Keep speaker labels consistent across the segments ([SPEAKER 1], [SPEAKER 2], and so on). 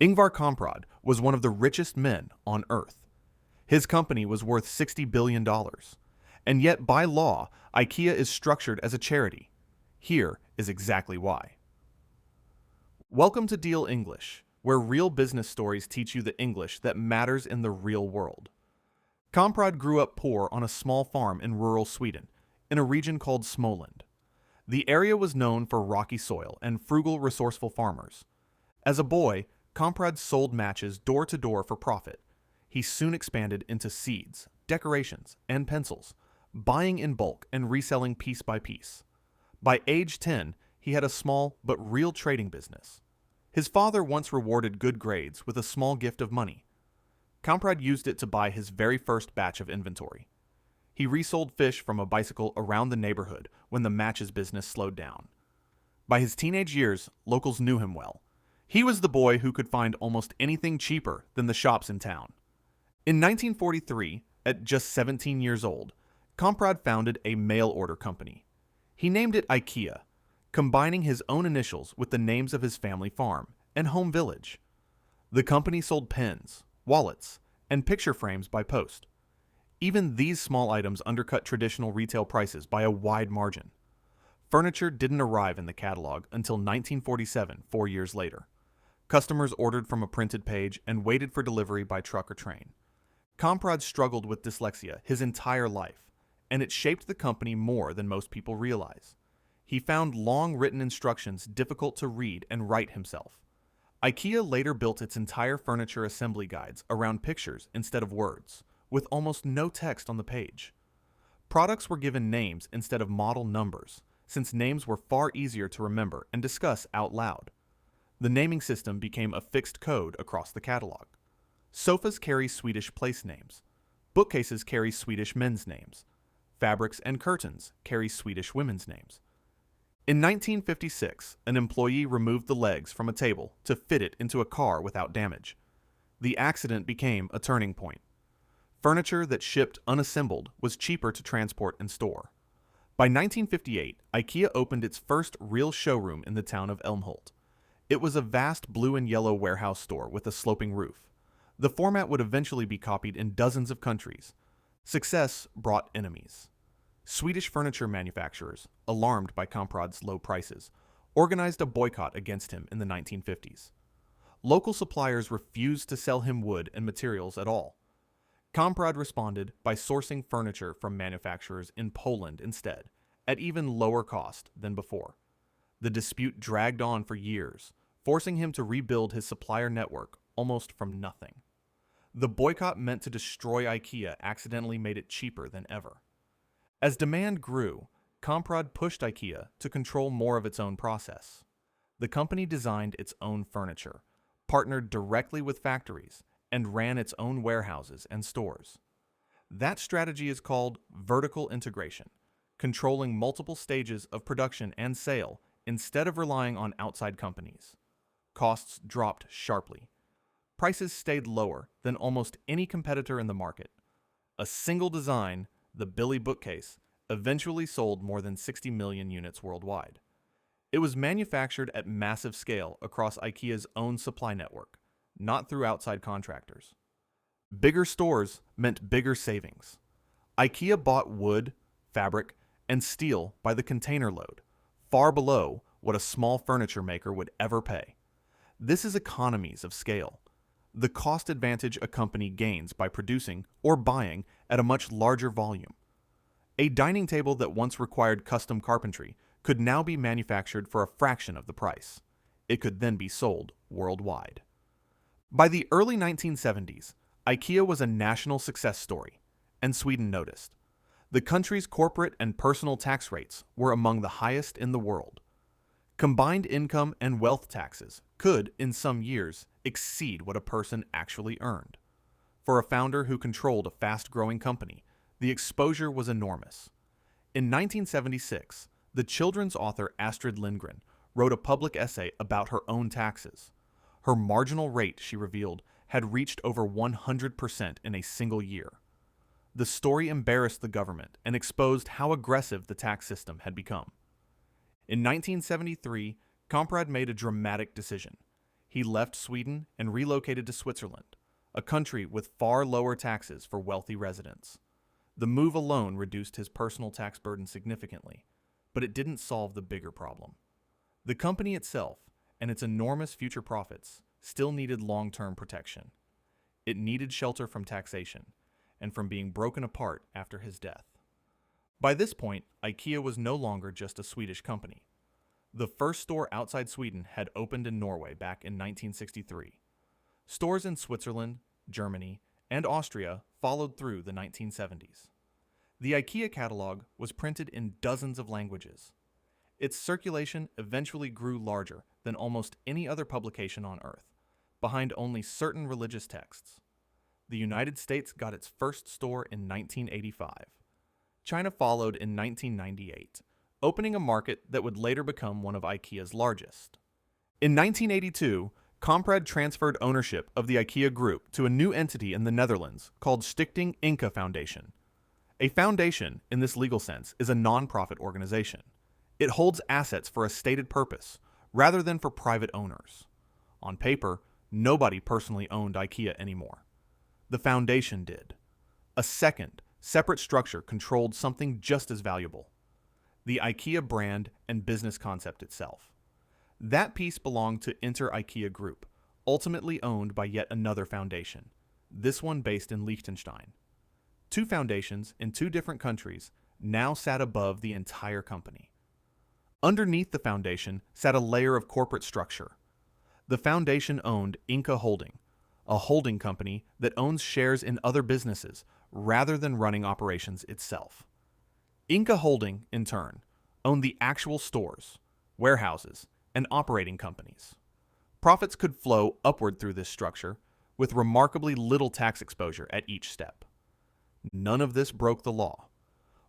[SPEAKER 1] Ingvar Kamprad was one of the richest men on Earth. His company was worth $60 billion. And yet, by law, IKEA is structured as a charity. Here is exactly why. Welcome to Deal English, where real business stories teach you the English that matters in the real world. Kamprad grew up poor on a small farm in rural Sweden, in a region called Småland. The area was known for rocky soil and frugal, resourceful farmers. As a boy, Kamprad sold matches door to door for profit. He soon expanded into seeds, decorations, and pencils, buying in bulk and reselling piece by piece. By age 10, he had a small but real trading business. His father once rewarded good grades with a small gift of money. Kamprad used it to buy his very first batch of inventory. He resold fish from a bicycle around the neighborhood when the matches business slowed down. By his teenage years, locals knew him well. He was the boy who could find almost anything cheaper than the shops in town. In 1943, at just 17 years old, Kamprad founded a mail-order company. He named it IKEA, combining his own initials with the names of his family farm and home village. The company sold pens, wallets, and picture frames by post. Even these small items undercut traditional retail prices by a wide margin. Furniture didn't arrive in the catalog until 1947, 4 years later. Customers ordered from a printed page and waited for delivery by truck or train. Kamprad struggled with dyslexia his entire life, and it shaped the company more than most people realize. He found long written instructions difficult to read and write himself. IKEA later built its entire furniture assembly guides around pictures instead of words, with almost no text on the page. Products were given names instead of model numbers, since names were far easier to remember and discuss out loud. The naming system became a fixed code across the catalog. Sofas carry Swedish place names. Bookcases carry Swedish men's names. Fabrics and curtains carry Swedish women's names. In 1956, an employee removed the legs from a table to fit it into a car without damage. The accident became a turning point. Furniture that shipped unassembled was cheaper to transport and store. By 1958, IKEA opened its first real showroom in the town of Älmhult. It was a vast blue and yellow warehouse store with a sloping roof. The format would eventually be copied in dozens of countries. Success brought enemies. Swedish furniture manufacturers, alarmed by Kamprad's low prices, organized a boycott against him in the 1950s. Local suppliers refused to sell him wood and materials at all. Kamprad responded by sourcing furniture from manufacturers in Poland instead, at even lower cost than before. The dispute dragged on for years, forcing him to rebuild his supplier network almost from nothing. The boycott meant to destroy IKEA accidentally made it cheaper than ever. As demand grew, Kamprad pushed IKEA to control more of its own process. The company designed its own furniture, partnered directly with factories, and ran its own warehouses and stores. That strategy is called vertical integration, controlling multiple stages of production and sale instead of relying on outside companies. Costs dropped sharply. Prices stayed lower than almost any competitor in the market. A single design, the Billy bookcase, eventually sold more than 60 million units worldwide. It was manufactured at massive scale across IKEA's own supply network, not through outside contractors. Bigger stores meant bigger savings. IKEA bought wood, fabric, and steel by the container load, far below what a small furniture maker would ever pay. This is economies of scale, the cost advantage a company gains by producing or buying at a much larger volume. A dining table that once required custom carpentry could now be manufactured for a fraction of the price. It could then be sold worldwide. By the early 1970s, IKEA was a national success story, and Sweden noticed. The country's corporate and personal tax rates were among the highest in the world. Combined income and wealth taxes could, in some years, exceed what a person actually earned. For a founder who controlled a fast-growing company, the exposure was enormous. In 1976, the children's author Astrid Lindgren wrote a public essay about her own taxes. Her marginal rate, she revealed, had reached over 100% in a single year. The story embarrassed the government and exposed how aggressive the tax system had become. In 1973, Kamprad made a dramatic decision. he left Sweden and relocated to Switzerland, a country with far lower taxes for wealthy residents. The move alone reduced his personal tax burden significantly, but it didn't solve the bigger problem. The company itself, and its enormous future profits, still needed long-term protection. It needed shelter from taxation, and from being broken apart after his death. By this point, IKEA was no longer just a Swedish company. The first store outside Sweden had opened in Norway back in 1963. Stores in Switzerland, Germany, and Austria followed through the 1970s. The IKEA catalog was printed in dozens of languages. Its circulation eventually grew larger than almost any other publication on Earth, behind only certain religious texts. The United States got its first store in 1985. China followed in 1998, opening a market that would later become one of IKEA's largest. In 1982, Kamprad transferred ownership of the IKEA group to a new entity in the Netherlands called Stichting Inca Foundation. A foundation, in this legal sense, is a non-profit organization. It holds assets for a stated purpose, rather than for private owners. On paper, nobody personally owned IKEA anymore. The foundation did. A second, separate structure controlled something just as valuable: the IKEA brand and business concept itself. That piece belonged to IKEA Group, ultimately owned by yet another foundation, this one based in Liechtenstein. Two foundations in two different countries now sat above the entire company. Underneath the foundation sat a layer of corporate structure. The foundation owned Inca Holding, a holding company that owns shares in other businesses rather than running operations itself. Inca Holding, in turn, owned the actual stores, warehouses, and operating companies. Profits could flow upward through this structure, with remarkably little tax exposure at each step. None of this broke the law.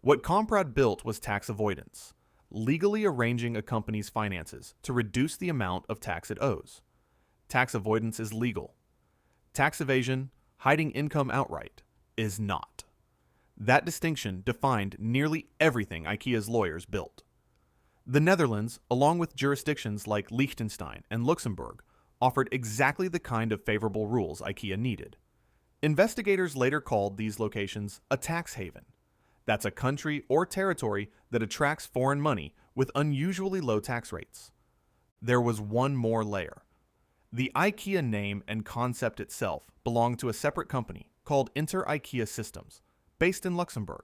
[SPEAKER 1] What Kamprad built was tax avoidance, legally arranging a company's finances to reduce the amount of tax it owes. Tax avoidance is legal. Tax evasion, hiding income outright, is not. That distinction defined nearly everything IKEA's lawyers built. The Netherlands, along with jurisdictions like Liechtenstein and Luxembourg, offered exactly the kind of favorable rules IKEA needed. Investigators later called these locations a tax haven. That's a country or territory that attracts foreign money with unusually low tax rates. There was one more layer. The IKEA name and concept itself belonged to a separate company called IKEA Systems, based in Luxembourg.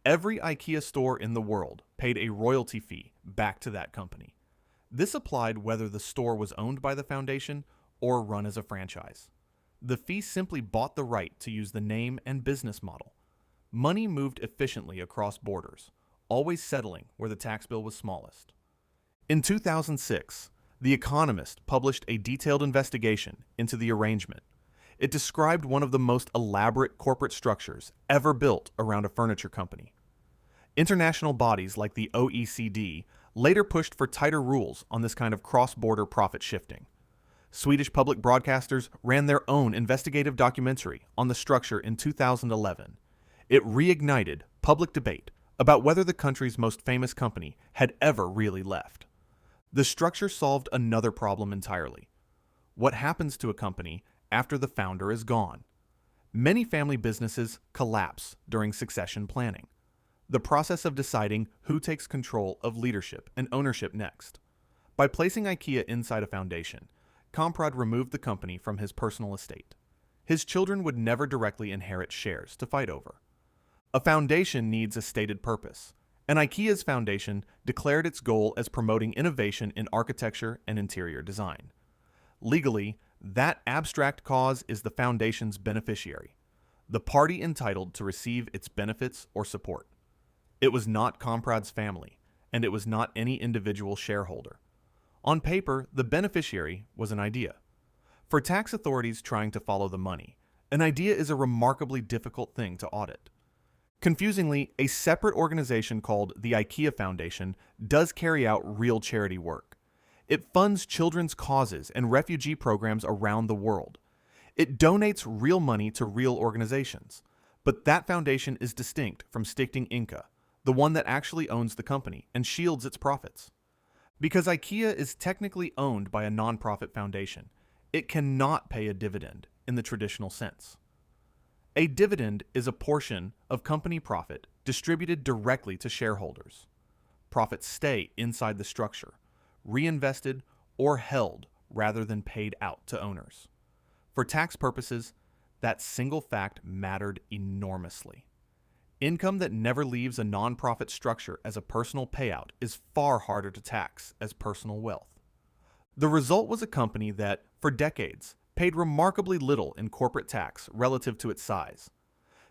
[SPEAKER 1] Every IKEA store in the world paid a royalty fee back to that company. This applied whether the store was owned by the foundation or run as a franchise. The fee simply bought the right to use the name and business model. Money moved efficiently across borders, always settling where the tax bill was smallest. In 2006, The Economist published a detailed investigation into the arrangement. It described one of the most elaborate corporate structures ever built around a furniture company. International bodies like the OECD later pushed for tighter rules on this kind of cross-border profit shifting. Swedish public broadcasters ran their own investigative documentary on the structure in 2011. It reignited public debate about whether the country's most famous company had ever really left. The structure solved another problem entirely. What happens to a company after the founder is gone? Many family businesses collapse during succession planning, the process of deciding who takes control of leadership and ownership next. By placing IKEA inside a foundation, Kamprad removed the company from his personal estate. His children would never directly inherit shares to fight over. A foundation needs a stated purpose, and IKEA's foundation declared its goal as promoting innovation in architecture and interior design. Legally, that abstract cause is the foundation's beneficiary, the party entitled to receive its benefits or support. It was not Kamprad's family, and it was not any individual shareholder. On paper, the beneficiary was an idea. For tax authorities trying to follow the money, an idea is a remarkably difficult thing to audit. Confusingly, a separate organization called the IKEA Foundation does carry out real charity work. It funds children's causes and refugee programs around the world. It donates real money to real organizations. But that foundation is distinct from Stichting Inca, the one that actually owns the company and shields its profits. Because IKEA is technically owned by a nonprofit foundation, it cannot pay a dividend in the traditional sense. A dividend is a portion of company profit distributed directly to shareholders. Profits stay inside the structure, reinvested or held rather than paid out to owners. For tax purposes, that single fact mattered enormously. Income that never leaves a nonprofit structure as a personal payout is far harder to tax as personal wealth. The result was a company that, for decades, paid remarkably little in corporate tax relative to its size.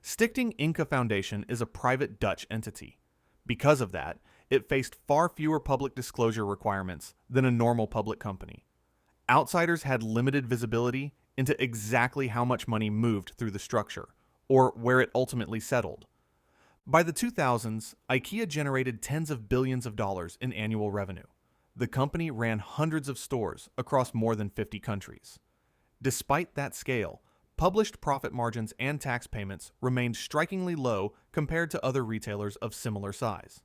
[SPEAKER 1] Stichting Ingvar Foundation is a private Dutch entity. Because of that, it faced far fewer public disclosure requirements than a normal public company. Outsiders had limited visibility into exactly how much money moved through the structure, or where it ultimately settled. By the 2000s, IKEA generated tens of billions of dollars in annual revenue. The company ran hundreds of stores across more than 50 countries. Despite that scale, published profit margins and tax payments remained strikingly low compared to other retailers of similar size.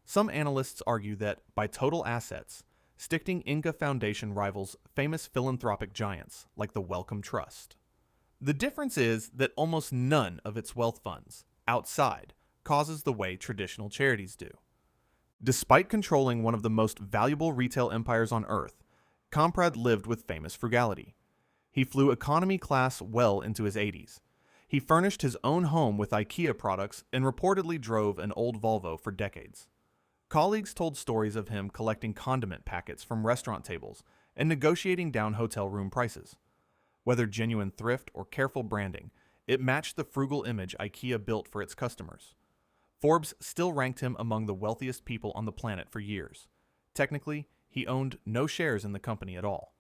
[SPEAKER 1] Some analysts argue that, by total assets, Stichting Ingvar Foundation rivals famous philanthropic giants like the Wellcome Trust. The difference is that almost none of its wealth funds, outside, causes the way traditional charities do. Despite controlling one of the most valuable retail empires on earth, Kamprad lived with famous frugality. He flew economy class well into his 80s. He furnished his own home with IKEA products and reportedly drove an old Volvo for decades. Colleagues told stories of him collecting condiment packets from restaurant tables and negotiating down hotel room prices. Whether genuine thrift or careful branding, it matched the frugal image IKEA built for its customers. Forbes still ranked him among the wealthiest people on the planet for years. Technically, he owned no shares in the company at all.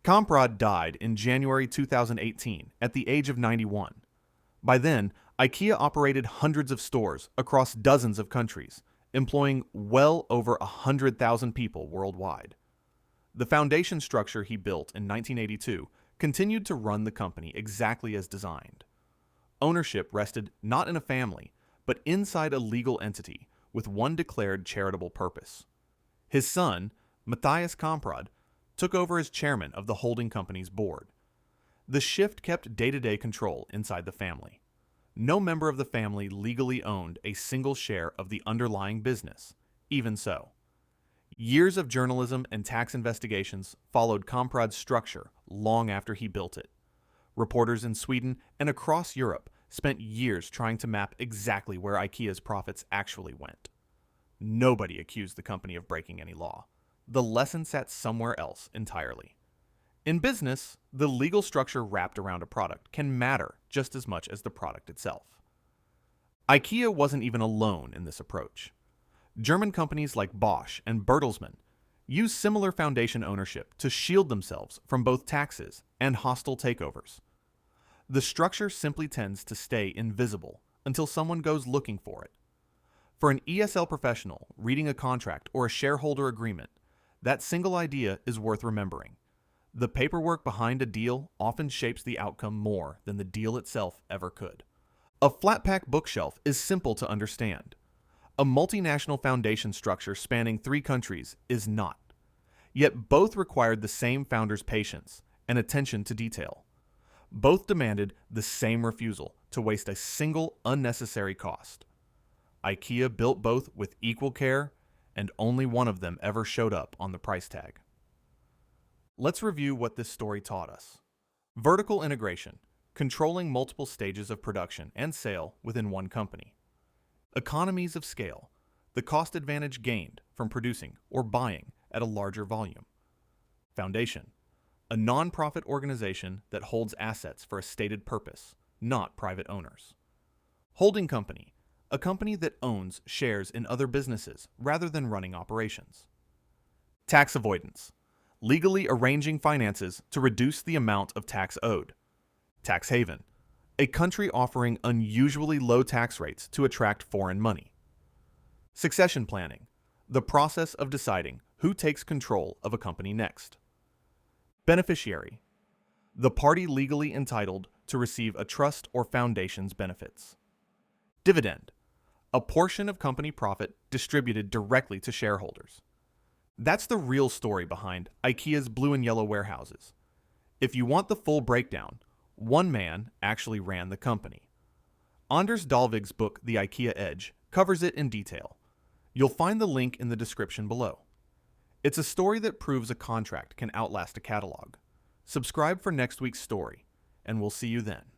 [SPEAKER 1] Kamprad died in January 2018 at the age of 91. By then, IKEA operated hundreds of stores across dozens of countries, employing well over 100,000 people worldwide. The foundation structure he built in 1982 continued to run the company exactly as designed. Ownership rested not in a family, but inside a legal entity with one declared charitable purpose. His son, Matthias Kamprad, took over as chairman of the holding company's board. The shift kept day-to-day control inside the family. No member of the family legally owned a single share of the underlying business. Even so, years of journalism and tax investigations followed Kamprad's structure long after he built it. Reporters in Sweden and across Europe spent years trying to map exactly where IKEA's profits actually went. Nobody accused the company of breaking any law. The lesson sat somewhere else entirely. In business, the legal structure wrapped around a product can matter just as much as the product itself. IKEA wasn't even alone in this approach. German companies like Bosch and Bertelsmann use similar foundation ownership to shield themselves from both taxes and hostile takeovers. The structure simply tends to stay invisible until someone goes looking for it. For an ESL professional reading a contract or a shareholder agreement, that single idea is worth remembering. The paperwork behind a deal often shapes the outcome more than the deal itself ever could. A flat-pack bookshelf is simple to understand. A multinational foundation structure spanning 3 countries is not. Yet both required the same founder's patience and attention to detail. Both demanded the same refusal to waste a single unnecessary cost. IKEA built both with equal care, and only one of them ever showed up on the price tag. Let's review what this story taught us. Vertical integration, controlling multiple stages of production and sale within one company. Economies of scale, the cost advantage gained from producing or buying at a larger volume. Foundation, a non-profit organization that holds assets for a stated purpose, not private owners. Holding company, a company that owns shares in other businesses rather than running operations. Tax avoidance, legally arranging finances to reduce the amount of tax owed. Tax haven, a country offering unusually low tax rates to attract foreign money. Succession planning, the process of deciding who takes control of a company next. Beneficiary, the party legally entitled to receive a trust or foundation's benefits. Dividend, a portion of company profit distributed directly to shareholders. That's the real story behind IKEA's blue and yellow warehouses, If you want the full breakdown, one man actually ran the company. Anders Dalvig's book, The IKEA Edge, covers it in detail. You'll find the link in the description below. It's a story that proves a contract can outlast a catalog. Subscribe for next week's story, and we'll see you then.